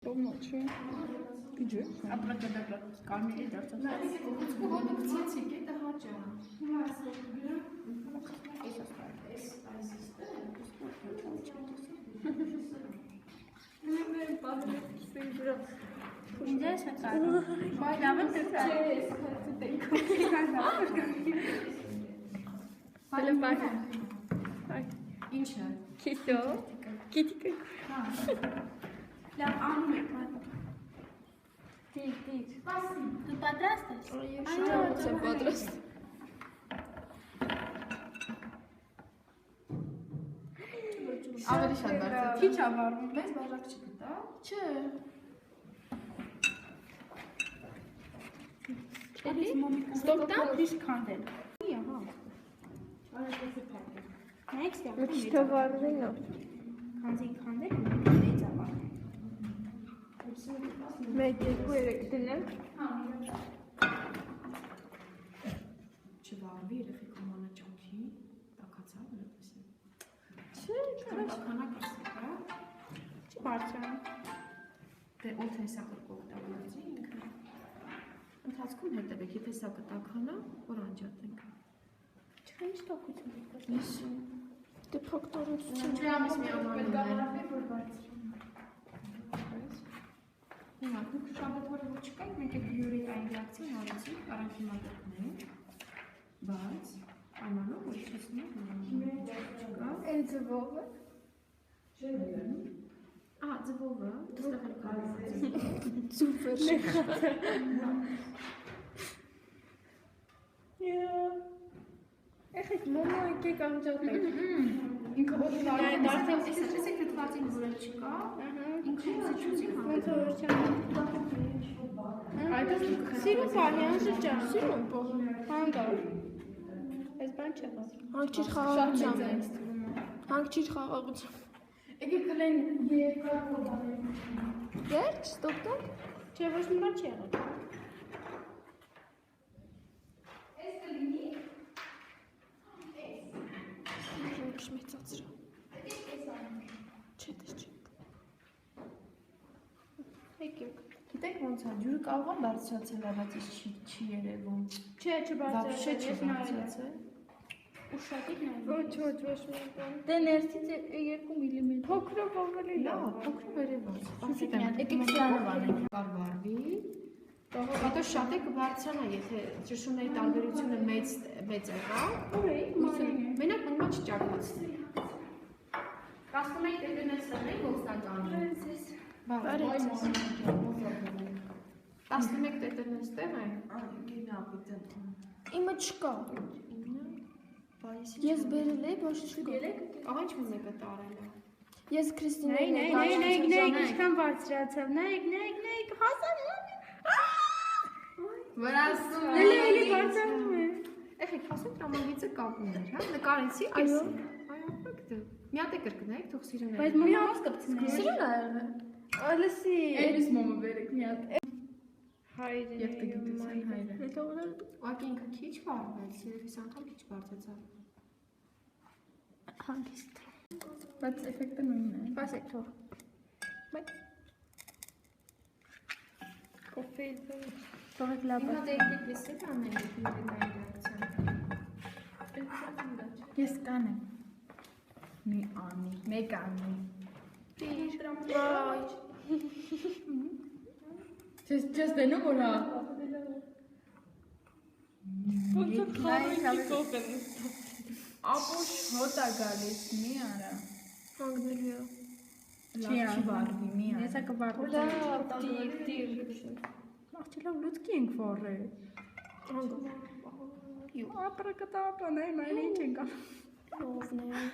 Domnoczy. Gdzie? Abracadabra. Karmeli dərsə. İncə şəkər. Bayramın tüfər. Hele bak. Bak. İnşə. Kito. Kitty. La anime. Değil. Tu padrastes? Sen padrast. Averiş adlar. Hiç avarmı? Bez bardak çıktı da. Stopdan hiç kandel. Yaha. Next ya. Işte var değil mi? Kanzin kandel mi? Ne zaman? Medya bu elektriğini. Չվարվի երեխեք ոմանը ճանքի, տակացավ նրպեսին։ Քանակ ասեք, հա։ Parça. Դե օդ հեսա կրկող տագնացի ինքը։ Ընթացքում հետևեք, եթե սա կտականա, որ անջատենք։ Չեմ ստոկություն։ Իսու։ Դե փոքտորություն։ Ջրամիս մի ամանուներ։ Հիմա դուք շաբաթվորը որ չկայք, մենք եք յուրի այն ռեակցին հարեցինք, առանք հիմա դրկնենք, բայց ամանով որ չեսնենք չկա։ Են ձվովը։ Ձվովը, դստեղ էլ կարում Super. Եղեք մոմա եկեք անջատեք։ ինքը օդի վարում դարձել տեսեք դրվածին որ էլ չկա, ինքը զիջուզի Ոնց որ Այդպես Սիրուն պահյան շրջան, սիրուն պահը, հանգար։ Ես բան չեղավ։ Հանգչիր խաղաղությամբ։ Հանգչիր խաղաղությամբ։ Եկեք կլեն երկար կոդանել։ Երջ, ստոպտակ։ Չէ, ոչ մի բան չեղավ։ Ես կլինի։ Ինչ մեծացրա։ Չէ, դες չէ։ Եկեք։ Գիտեք ոնց է, ջուրը կարող է բարձրացել, բայց չի երևում։ Չէ, Вообще չբարձրացել, չբարձրացել։ Ուշադիր նայ։ Ոչ մի բան։ Դե ներսից 2 մմ։ Փոքրով ավելի Լավ, լավ։ փոքր վերևից։ Եկեք սրանը բանենք։ Կար վարվի։ Հետո շատ է կբարձրանա, եթե ճշումների տարբերությունը մեծ եղա։ Մենակ մնա չճակացնի։ 11 դեպքերն են ոստականը։ Բարեցես։ 11 տետերն ստեղ են։ Իմը չկա։ Ես բերել եմ, ոչ չկա։ Աղա ինչ մեկը տարել է։ Ես Քրիստինային Նայ, ինչքան բարձրացավ, նայք, հասան։ Վրասում Էլի բարձրանում է։ Եղեք, հասեք տրամագիծը կապում էր, հա, նկարեցի կես։ Այո, ֆակտը։ Մի հատ է կրկնեք, թող սիրուն է։ Բայց մոմոս կպցնենք։ Սիրուն է եղել։ Ալսի։ Էլիս մոմը վերեք մի հատ։ Հայրը։ Եվ տգիտության հայրը։ Հետո ուներ Ուղղակի ինքը քիչ վարվեց, երևի անգամ քիչ բարձրացավ։ հանգիստ։ Բայց էֆեկտը նույնն է։ Բասեք թող։ Բայց կոֆեյլ թողեք լավ։ Հիմա դե եկեք ես էլ անենք յուրիկային ռեակցիան։ Ես կանեմ։ Մի անի, մեկ անի։ Վայ։ Չես դենում որ հա։ Ոնց է խաղի կոֆեն։ Ապուշ հոտ է գալիս, մի արա։ Հանգնելու է։ Չի վարվի, մի արա։ Ես կվարվի։ Լավ, տիր։ Աղջելով լուծքի ենք վարել։ Հանգ։ Ապրակտապան է, մայր ինչ ենք անում։ Ովներ։